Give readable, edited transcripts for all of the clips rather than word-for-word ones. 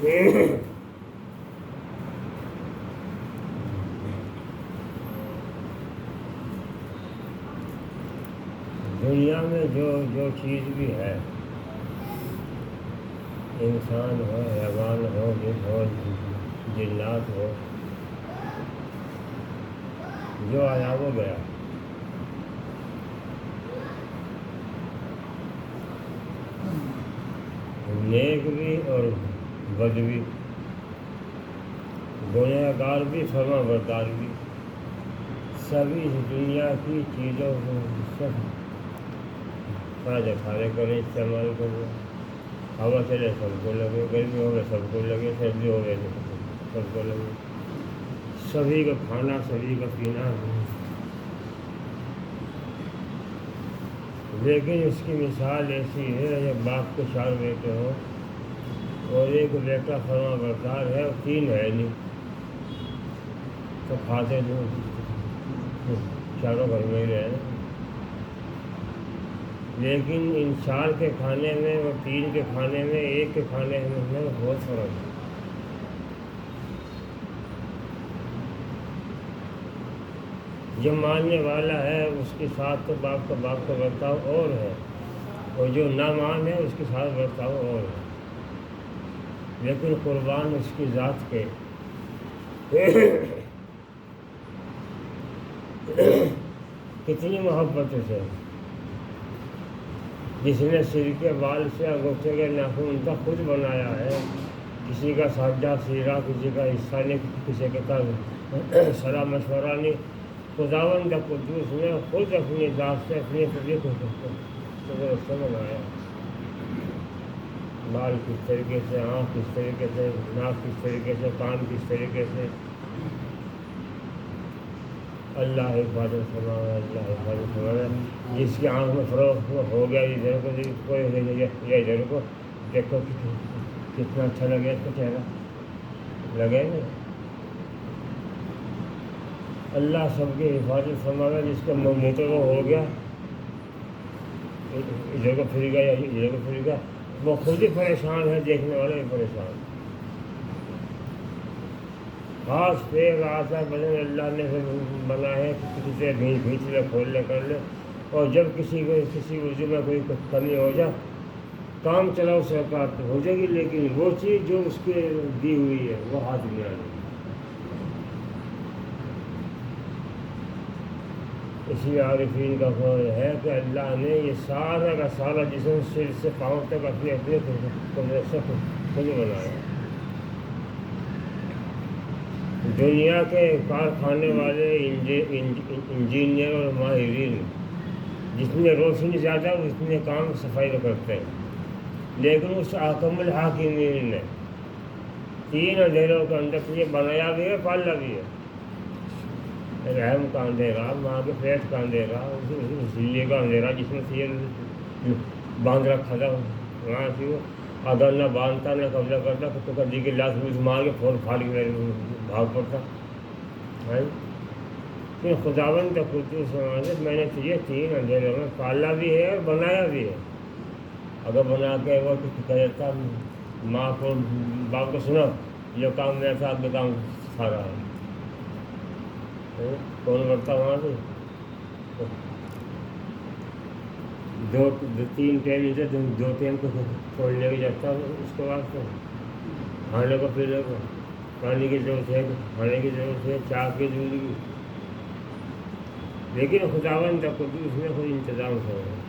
دنیا میں جو چیز بھی ہے، انسان ہو، حیوان ہو، جن ہو، جنات ہو، جو آیا وہ گیا۔ نیک بھی اور بد بھی، گنہگار بھی، فرما بردار بھی، سبھی اس دنیا کی چیزوں کو سب فائدہ کھانے کریں، استعمال کریں۔ ہوا چلے سب کو لگے، گرمی ہو گئے سب کو لگے، سردی ہو گئے سب کو لگے، سبھی کا کھانا، سبھی کا پینا۔ لیکن اس کی مثال ایسی ہے، جب باپ کے 4 بیٹے ہوں اور ایک بیٹا فرما بردار ہے اور 3 ہے نہیں، تو کھاتے نہیں، چاروں گھر میں ہی رہے۔ لیکن ان 4 کے کھانے میں اور 3 کے کھانے میں، 1 کے کھانے میں بہت فرق ہے۔ جو ماننے والا ہے اس کے ساتھ تو باپ کا برتاؤ اور ہے، اور جو نہ مان ہے اس کے ساتھ برتاؤ اور ہے۔ لیکن قربان اس کی ذات کے کتنی محبت سے، جس نے سر کے بال سے انگوٹھے کے ناخن تک خود بنایا ہے، کسی کا ساجا سیرا، کسی کا حصہ نہیں، کسی کا صلاح مشورہ نہیں، خداوند قدوس نے خود اپنی ذات سے، اپنی طبیعت سے بنایا۔ بال کس طریقے سے، آنکھ کس طریقے سے، ناک کس طریقے سے، کان کس طریقے سے، اللہ حفاظت فرمائے، اللہ حفاظت فرمائے۔ جس کی آنکھ میں فروغ ہو گیا ادھر کو کوئی یہ ادھر کو دیکھو کتنا اچھا لگے اس کا چہرہ، لگے نا۔ اللہ سب کی حفاظت فرمائے۔ جس کا منہ تو ہو گیا ادھر کو پھر گیا، ادھر کو پھر گیا، وہ خود ہی پریشان ہے، دیکھنے والے بھی پریشان۔ خاص پیر آتا بدن اللہ نے بنا ہے کہ کسی سے بھینچ لے، کھول لے، کر لے، اور جب کسی وضو میں کوئی کمی ہو جائے، کام چلاؤ سرکار تو ہو جائے گی، لیکن وہ چیز جو اس کے دی ہوئی ہے وہ ہاتھ میں آ جائے گی۔ اسی عارفین کا قول ہے کہ اللہ نے یہ سارا کا سارا جسم سر سے پاؤں تک اپنے قدرت سے خود بنایا۔ دنیا کے کارخانے والے انجینئر اور ماہرین جتنے روشنی زیادہ اتنے کام صفائی کا کرتے ہیں، لیکن اس حاکم الحاکمین نے 3 اندھیروں کے اندر یہ بنایا بھی ہے، پالا بھی ہے۔ رحم کا اندھیرا، ماں کے پیٹ کا اندھیرا، ذلی کا اندھیرا جس میں سے یہ باندھ رکھا تھا وہاں سے، وہ اگر نہ باندھتا نہ قبضہ کرتا تو کبھی کی لاش میں مار کے پھوڑ پھاڑ کے بھاگ پڑتا۔ پھر خداوند کا قدوس سماجت میں نے تجھے 3 اندھیروں میں پالا بھی ہے اور بنایا بھی ہے۔ اگر بنا کے وہ کہتا ماں کو، باپ کو، سنو یہ کام میرا تھا، اب کام سارا ہے، کون کرتا وہاں سے؟ 2-3 ٹائم ادھر 2 ٹائم کو چھوڑنے کی جاتا ہے، اس کے بعد تو کھانے کو، پینے کو، پانی کی ضرورت ہے، کھانے کی ضرورت ہے، چائے کی دودھ کی، لیکن خداوند قدوس نے خود انتظام کرا۔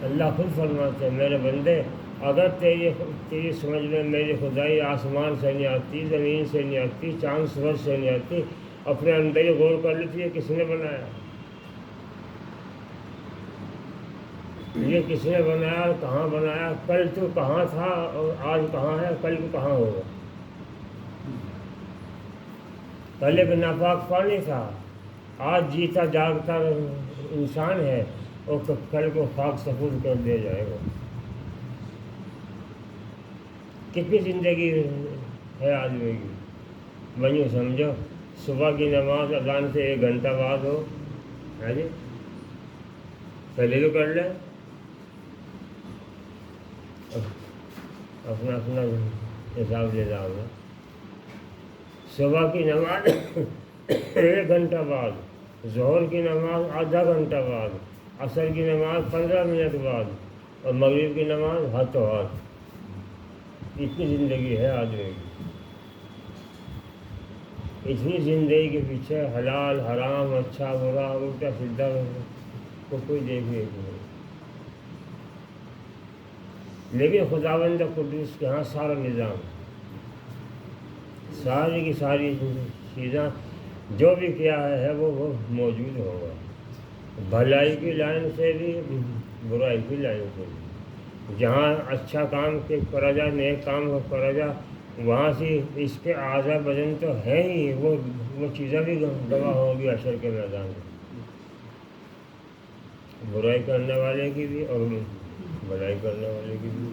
اللہ خود فرماتے ہیں میرے بندے، اگر تیری سمجھ میں میری خدائی آسمان سے نہیں آتی، زمین سے نہیں آتی، چاند سورج سے نہیں آتی، اپنے اندر ہی غور کر لیتی ہے کس نے بنایا، یہ کس نے بنایا، کہاں بنایا، کل تو کہاں تھا اور آج کہاں ہے، کل کو کہاں ہوگا۔ کل ایک ناپاک پانی تھا، آج جیتا جاگتا انسان ہے، اور کل کو خاک سفید کر دیا جائے گا۔ کتنی زندگی ہے آدمی کی، میں یوں سمجھو صبح کی نماز اذان سے 1 گھنٹہ بعد ہو، ہے جی، پہلے تو کر لیں، اپنا اپنا حساب کتاب ہے۔ صبح کی نماز 1 گھنٹہ بعد، ظہر کی نماز آدھا گھنٹہ بعد، عصر کی نماز 15 منٹ بعد، اور مغرب کی نماز ہاتھوں ہاتھ۔ اتنی زندگی ہے آدمی کی۔ اتنی زندگی کے پیچھے حلال حرام اچھا برا الٹا سیدھا کو کوئی دیکھنے کو نہیں۔ لیکن خداوند قدوس کے ہاں سارا نظام، ساری کی ساری چیزیں جو بھی کیا ہے وہ موجود ہوگا، بھلائی کی لائن سے بھی برائی کی لائن سے بھی۔ جہاں اچھا کام کرا جائے، نیک کام کرا جائے، وہاں سے اس کے اعضاء بدن تو ہے ہی، وہ چیزیں بھی گواہ ہوگی حشر کے میدان میں، برائی کرنے والے کی بھی اور بھلائی کرنے والے کی بھی۔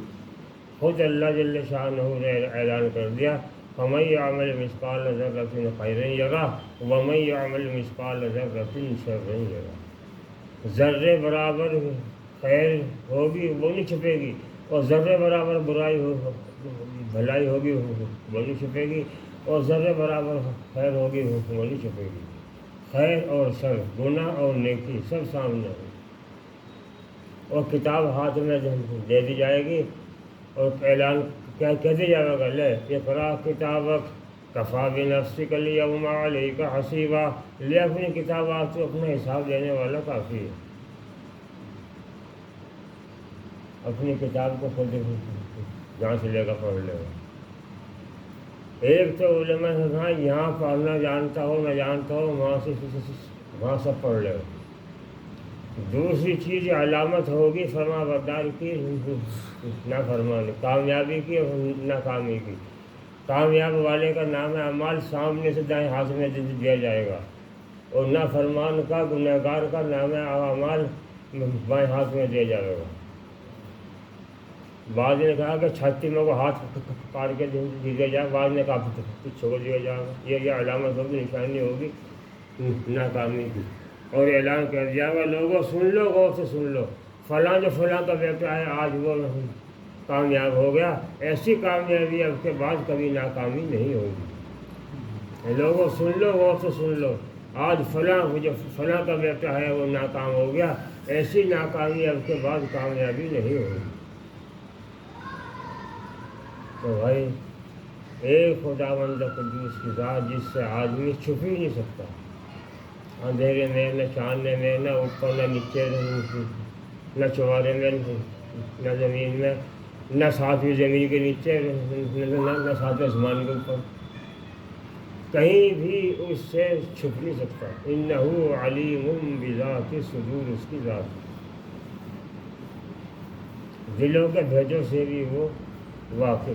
خود اللہ جل شانہ نے اعلان کر دیا، فَمَن يَعْمَلْ مِثْقَالَ ذَرَّةٍ خَيْرًا يَرَهُ وَمَن يَعْمَلْ مِثْقَالَ ذَرَّةٍ شَرًّا يَرَهُ۔ ذرے برابر خیر ہوگی وہ نہیں چھپے گی، اور ذرے برابر برائی بھلائی ہوگی وہ نہیں چھپے گی، اور ذرے برابر خیر ہوگی وہ نہیں چھپے گی۔ خیر اور شر، گناہ اور نیکی سب سامنے ہے، اور کتاب ہاتھ میں دے دی جائے گی، اور اعلان کیا کہہ دیا جائے گا، لے اقرا کتابک کفا بنفسک الیوم علیک حسیبا، لے اپنی کتاب، آپ سے اپنا حساب دینے والا کافی ہے۔ اپنی کتاب کو خود جہاں سے لے کر پڑھ لے گا۔ ایک تو علماء ہاں یہاں پڑھنا جانتا ہو نہ جانتا ہو، وہاں سب پڑھ لے گا۔ دوسری چیز علامت ہوگی فرما بردار کی نافرمانی، کامیابی کی اور ناکامی کی۔ کامیاب والے کا نام اعمال سامنے سے دائیں ہاتھ میں دیا جائے گا، اور نافرمان کا گنہگار کا نام اعمال بائیں ہاتھ میں دیا جائے گا۔ بعض نے کہا کہ چھاتی میں کو ہاتھ کاٹ کے دیا جائے، بعض نے کہا کچھ چھوڑ دیا جائے گا۔ یہ علامت ہوگی، نشانی ہوگی ناکامی کی۔ اور اعلان کر دیا گا، لوگوں سن لو، غور سے سن لو، فلاں جو فلاں کا بیٹا ہے آج وہ کامیاب ہو گیا، ایسی کامیابی اب کے بعد کبھی ناکامی نہیں ہوگی۔ لوگوں سن لو، غور سے سن لو، آج فلاں جو فلاں کا بیٹا ہے وہ ناکام ہو گیا، ایسی ناکامی اب کے بعد کامیابی نہیں ہوگی۔ تو بھائی ایک خداوند قدوس کی ذات جس سے آدمی چھپ ہی نہیں سکتا، اندھیرے میں نہ چاندنے میں، نہ اوپر نہ نیچے، نہ چوارے میں نہ زمین میں، نہ ساتویں زمین کے نیچے، نہ ساتویں آسمان کے اوپر، کہیں بھی اس سے چھپ نہیں سکتا۔ انہ علیم بذات الصدور، اس کی ذات دلوں کے بھیجوں سے بھی وہ واقف ہے۔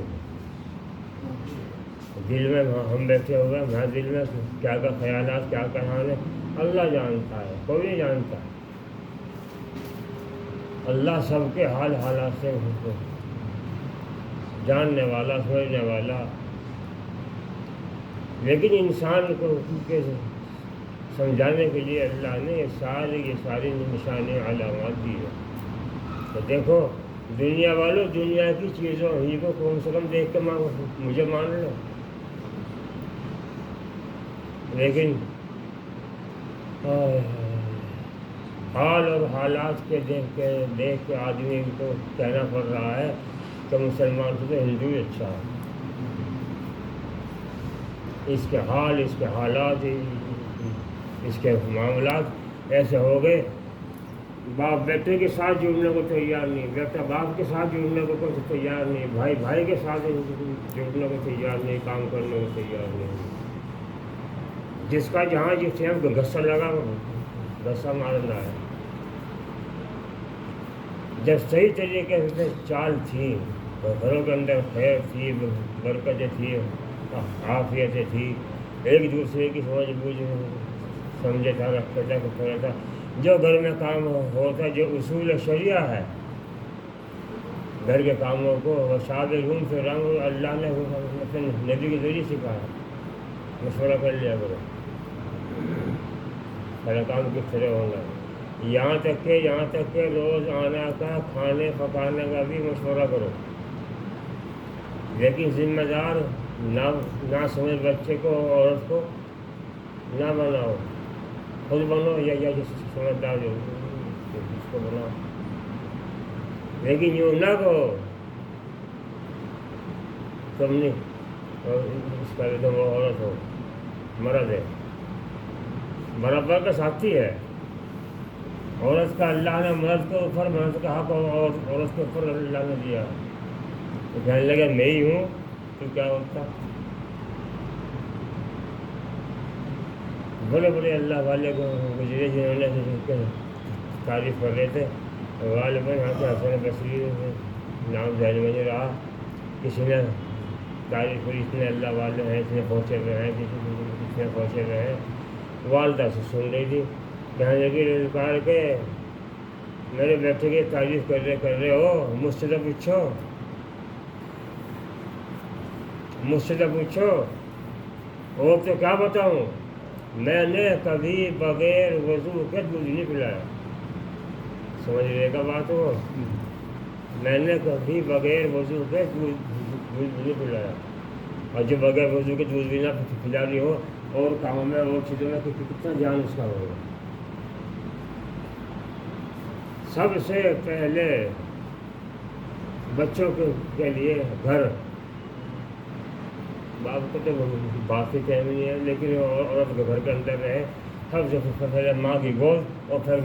دل میں ہم بیٹھے ہوئے، ہمارے دل میں کیا کیا خیالات، کیا کیا حال ہے، اللہ جانتا ہے، کوئی نہیں جانتا۔ اللہ سب کے حال حالات سے جاننے والا، سمجھنے والا، لیکن انسان کو کے سمجھانے کے لیے اللہ نے یہ ساری نشانی علامات دی ہے۔ تو دیکھو دنیا والوں، دنیا کی چیزوں ہی کو کم سے کم دیکھ کے مجھے مان لو، لیکن حال اور حالات کے دیکھ کے آدمی کو کہنا پڑ رہا ہے کہ مسلمان سے تو ہندو ہی اچھا ہے۔ اس کے حال، اس کے حالات، اس کے معاملات ایسے ہو گئے، باپ بیٹے کے ساتھ جڑنے کو تیار نہیں، بیٹا باپ کے ساتھ جڑنے کو تیار نہیں، بھائی بھائی کے ساتھ جڑنے کو تیار نہیں، کام کرنے کو تیار نہیں۔ جس کا جہاں گھسا لگا گھسا مارنا ہے۔ جب صحیح طریقے سے چال تھی، گھروں کے اندر خیر تھی، برکتیں تھی، عافیتیں تھی، ایک دوسرے کی سمجھ بوجھ سمجھے تھا، رکھتا تھا، جو گھر میں کام ہوتا، جو اصول شریعہ ہے گھر کے کاموں کو، وشاورہم فی الامر، اللہ نے اپنے نبی کے ذریعے سکھایا، مشورہ کر لیا کرو ہر کام کس طرح ہونا ہے، یہاں تک کہ روز آنا کا کھانے پکانے کا بھی مشورہ کرو، لیکن ذمہ دار نہ سمجھ بچے کو عورت کو نہ بناؤ، خود بنو یا سمجھدار جو اس کو بناؤ، لیکن یوں نہ کہو تم نہیں اس کا تم عورت ہو، مرد ہے، برابر کا ساتھی ہے۔ عورت کا اللہ نے مرد کے اوپر، مرد کا حق اور عورت کے اوپر اللہ نے دیا، تو کہنے لگا میں ہی ہوں تو کیا ہوتا۔ بڑے بڑے اللہ والے کو گزرے جنہوں نے تعریف کر رہے تھے، غالباً یہاں سے حسن بصری نام ذہن میں نہیں رہا، کسی نے تعریف کری، اتنے اللہ والے ہیں، اتنے پہنچے ہوئے ہیں، اتنے پہنچے ہوئے ہیں۔ والدہ سے سن رہی تھی، کہنے لگی کہا کہ میرے بیٹے کی تعریف کر رہے ہو، مجھ سے تو پوچھو اور تو کیا بتاؤں، میں نے کبھی بغیر وضو کے دودھ نہیں پلایا۔ سمجھ رہے کا بات ہو، میں نے کبھی بغیر وضو کے دودھ نہیں پلایا، اور جو بغیر وضو کے دودھ بھی نہ پلا رہی ہو اور کاموں میں اور چیزوں میں کتنا دھیان اس کا ہوگا۔ سب سے پہلے بچوں کے لیے گھر، باپ کو تو بات ہی کہنی نہیں ہے، لیکن عورت کے گھر کے اندر رہے، سب سے پہلے ماں کی گود اور پھر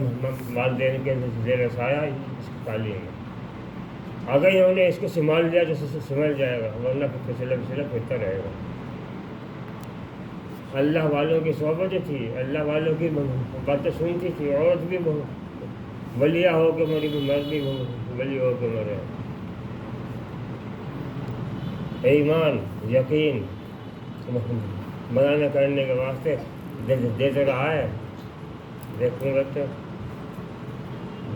والدین کے زیر سایہ اس کی تعلیم ہے۔ اگر انہوں نے اس کو سنبھال لیا تو سنبھل جائے گا، ورنہ پھسلا پھرتا رہے گا۔ اللہ والوں کی صحبت تھی، اللہ والوں کی باتیں سنتی تھی، عورت بھی ولیہ ہو کے مری، مرد بھی ولی ہو کے مرے۔ ایمان یقین بنانے کرنے کے واسطے دے تو رہا ہے، دیکھوں گا تو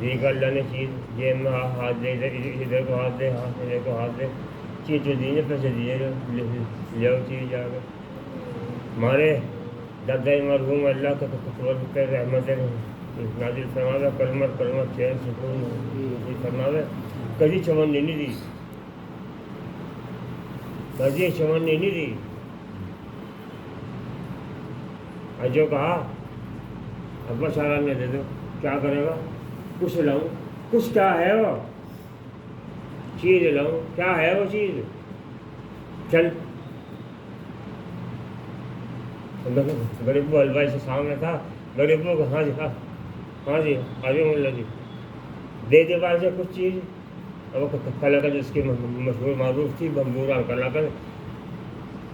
دی کر لانے چیز، جیب میں ہاتھ دے، ادھر کو ہاتھ دے، ادھر کو ہاتھ دے، چیز جو دیے پیسے دیے لے چیز جا کے۔ ہمارے دادا مرحوم اللہ کا پر رحمت نازل فرماوے، کلمہ چین سکون فرماوے، کبھی چمنی نہیں دی، کبھی چمنی نہیں دی، اور جو کہا ابا سارا میں دے دو، کیا کرے گا، کچھ لاؤں، کچھ کیا ہے وہ چیز لاؤں، کیا ہے وہ چیز، چل۔ غریبو حلوائی سے سامنے تھا، غریبوں کو ہاں جی آجو ملا جی دے دے بار سے کچھ چیز، اور وہ کلاکند اس کی مشہور معروف تھی بمبورا کلاکند،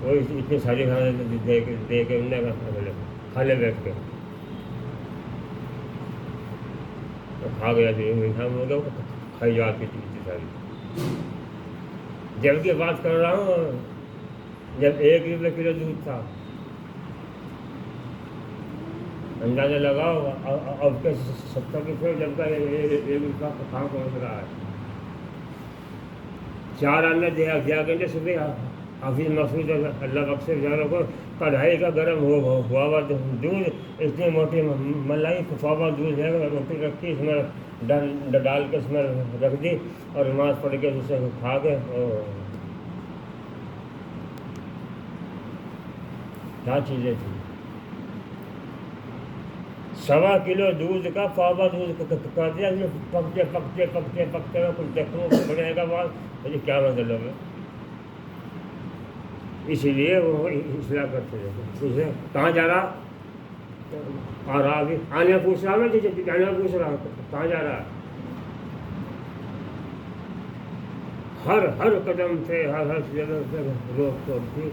وہ اتنی ساری کھانے دے کے انہیں کھا لے بیٹھ کے کھا گیا تھی، انسان ہو گیا، کھائی جاتی تھی اتنی ساری۔ جب کی بات کر رہا ہوں جب 1 روپے کلو دودھ تھا، اندازہ لگاؤ اب کے 70 کی پھر جب کا 1 روپہ کہاں پہنچ رہا ہے۔ 4 آنے دیا گھنٹے صبح حافظ محفوظ اللہ بخش ہزاروں کو کڑھائی کا گرم ہوا دودھ، اتنی موٹی ملائی فافا دودھ ہے، روٹی رکھی اس میں ڈال کے اس میں رکھ دی اور نماز پڑھ کے اسے کھا کے کیا چیزیں تھیں۔ 1.25 کلو دودھ کا فافا دودھ کر دیا، اس میں پکتے میں کچھ دیکھوں بڑھنے کا بعد مجھے کیا مطلب ہے۔ اسی لیے وہ اصلاح کرتے تھے، کہاں جا رہا آ رہا، ابھی آنے پوچھ رہا میں جانے پوچھ رہا کہاں جا رہا، ہر قدم سے ہر جگہ سے روک ٹوک تھی۔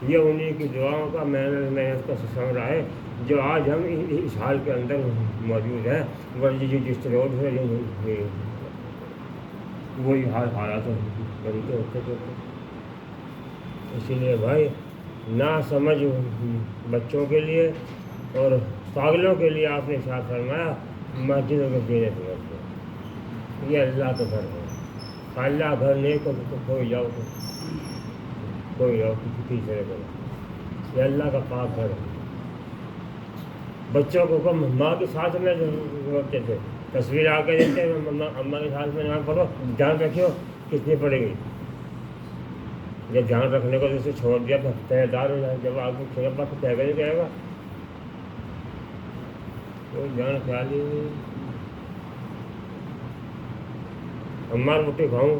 یہ انہیں کی دعاؤں کا محنت کا ثمرہ ہے جو آج ہم اس حال کے اندر موجود ہیں، ورنہ جس روڈ ہے وہی حالات بنتے ہوتے تھے۔ اسی لیے بھائی نہ سمجھ بچوں کے لیے اور پاگلوں کے لیے آپ نے ساتھ فرمایا مسجدوں کے دینے سمجھتے، یہ اللہ کا گھر ہے، اللہ گھر نہیں تو کوئی جاؤ کسی طرح کرو، یہ اللہ کا پاک گھر ہے۔ بچوں کو ماں کے ساتھ میں روکتے تھے، تصویر آ کے دیتے اماں کے ساتھ میں نماز پڑھو، دھیان رکھو کتنی پڑے گی، جب دھیان رکھنے کو اسے چھوڑ دیا تو پہدار ہو جائے، جب آگے کھیل تو کہے گا نہیں کہے گا، کوئی جان خیال ہی نہیں۔ عمار روٹی کھاؤں،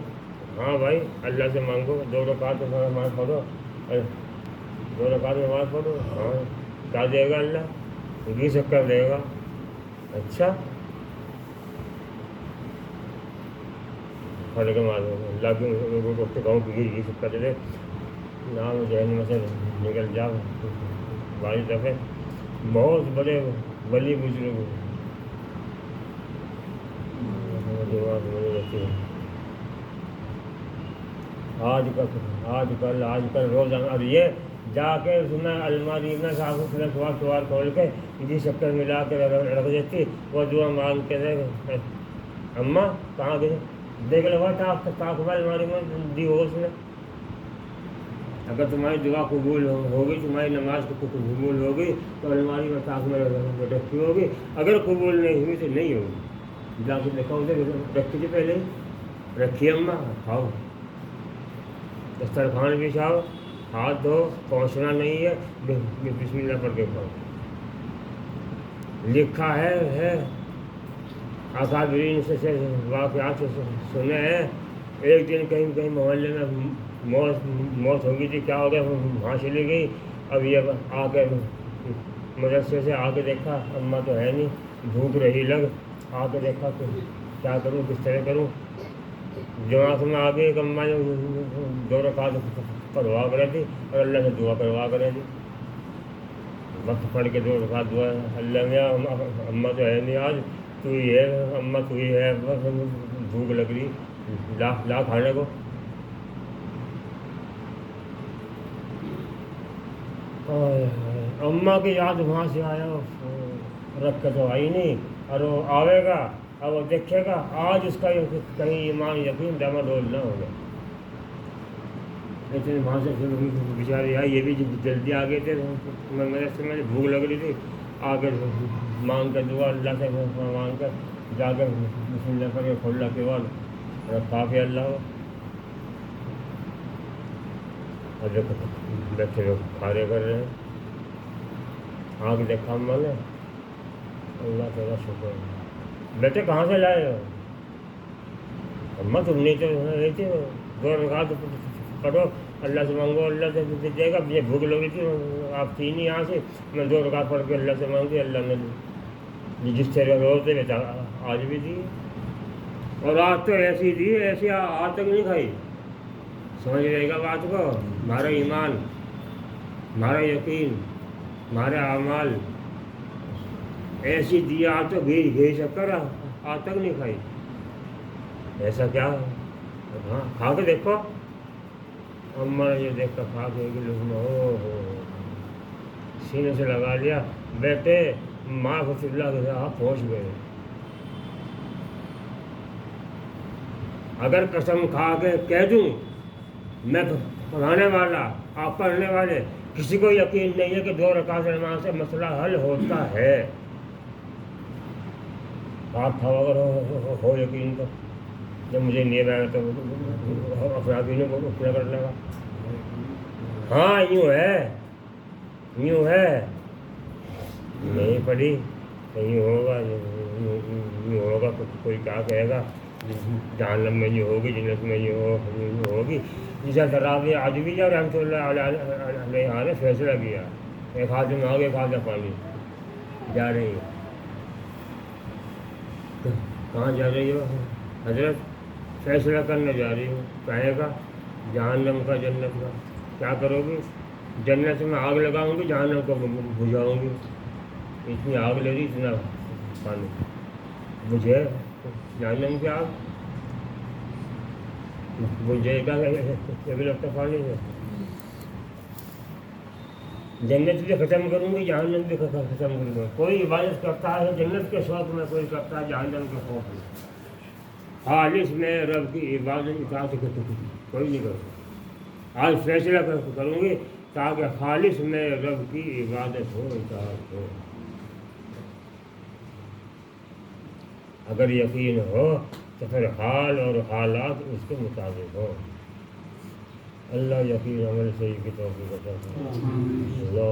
ہاں بھائی اللہ سے مانگو، 2 رکعت نماز پڑھو، 2 رکعت نماز پڑھو، ہاں کیا دے گا اللہ؟ گھی شکر دے گا۔ اچھا پڑھ کے مارو اللہ کی روٹی کھاؤں گھی شکر دے، نام جہنم سے نکل جاؤ۔ باری دفعہ بہت بڑے ولی بزرگ دماغ میں رہتی ہے۔ آج کل روزانہ، اور یہ جا کے اس میں الماری میں سوار کھول کے گھی شکر ملا کے رکھ دیتی، وہ دعا مانگ کے دے، اماں کہاں گئے دیکھ لو طاقت الماری میں دی ہو اس نے۔ اگر تمہاری دعا قبول ہوگی، تمہاری نماز قبول ہوگی تو الماری میں طاقت میں رکھی ہوگی، اگر قبول نہیں ہوئی تو نہیں ہوگی۔ جا کے دیکھا ادھر رکھی تھی پہلے ہی، رکھی اماں کھاؤ، دسترخوان بچھاؤ، ہاتھ دھو، پہنچنا نہیں ہے، بسم اللہ پڑھ کے کھاؤ۔ لکھا ہے اکابرین سے واقعات سنے ہیں، ایک دن کہیں محلے میں موت ہو گئی تھی، کیا ہو گیا وہاں چلی گئی، اب یہ آ کے مدرسے سے آ کے دیکھا اماں تو ہے نہیں، بھوک رہی لگ، آ کے دیکھا تو کیا کروں کس طرح کروں، دماغ میں آ گئی ایک اماں نے 2 رکعت پڑھوا کرے تھی اور اللہ سے دعا کروا کرے تھی، وقت پڑھ کے 2 رکعت دعا، اللہ میاں اماں تو ہے نہیں آج، تو ہی ہے اماں، تو ہی ہے، بھوک لگ رہی، لا کھانے کو۔ اماں کی یاد وہاں سے آیا، رکھ کے تو آئی نہیں، اور وہ آئے گا اور وہ دیکھے گا آج اس کا کہیں ایمان یقین ڈاماڈول نہ ہوگا۔ لیکن وہاں سے پھر بیچارے آئی، یہ بھی جلدی آ گئے تھے، میرے سے مجھے بھوک لگ رہی تھی، آ کے مانگ کر دعا اللہ سے مانگ کر جا کر بسم اللہ کر کے کھولا کے بعد رکھا کے اللہ ہو، اور دیکھو بچے لوگ کھارے کر رہے ہیں، آنکھ دیکھا اماں نے، اللہ تعالیٰ شکر ہے۔ بیٹے کہاں سے لائے ہو؟ اماں تم نہیں تو رہی تھی، 2 رکعت پڑھو، اللہ سے مانگو اللہ سے دے گا، مجھے بھوک لگی تھی، آپ تھی نہیں یہاں سے، میں 2 رکعت پڑھ کے اللہ سے مانگی، اللہ نے جس طرح روز دے آج بھی دی، اور آج تو ایسی دی ایسی آج تک نہیں کھائی۔ سمجھ رہے گا بات کو؟ ہمارا ایمان، ہمارا یقین، ہمارے اعمال ایسی دی آج تو گھی شکر آج تک نہیں کھائی، ایسا کیا؟ ہاں کھا کے دیکھو، اماں نے یہ دیکھ کر کھا کے ہو سینے سے لگا لیا، بیٹے ماں کو اللہ کے ساتھ پہنچ گئے۔ اگر قسم کھا کے کہہ دوں میں پڑھانے والا، آپ پڑھنے والے، کسی کو یقین نہیں ہے کہ 2 رکعت نماز سے مسئلہ حل ہوتا ہے، آپ تھا اگر ہو یقین تو، جب مجھے نہیں آیا تو افرادی نے پورا کر لگا، ہاں یوں ہے، نہیں پڑھی نہیں ہوگا، یوں ہوگا، کوئی کیا کہے گا، جہنم میں یہ ہوگی، جنت میں یہ ہوگی، جیسا ڈراوے آج بھی جا رحمۃ اللہ علیہ نے فیصلہ کیا، ایک ہاتھ میں آگے ایک ہاتھ میں پانی، جا رہی ہے، کہاں جا رہی ہو حضرت؟ فیصلہ کرنے جا رہی ہوں، کہے گا جہنم کا جنت کا، کیا کرو گی؟ جنت میں آگ لگاؤں گی، جہنم کو بجھاؤں گی، اتنی آگ لے رہی، اتنا پانی بجھے جہنم کی آگ بجھے گا، یہ بھی لگتا پانی ہے، جنت بھی ختم کروں گی، جہنم بھی ختم کروں گا، کوئی عبادت کرتا ہے جنت کے شوق میں، کوئی کرتا ہے جہنم کے خوف میں، خالص میں رب کی عبادت اطاعت کوئی نہیں کرتا، آج فیصلہ کروں گی تاکہ خالص میں رب کی عبادت ہو، اطاعت ہو، اگر یقین ہو تو پھر حال اور حالات اس کے مطابق ہو، اللہ یقین عمل صحیح کی توفیق عطا فرمائے۔ اللہ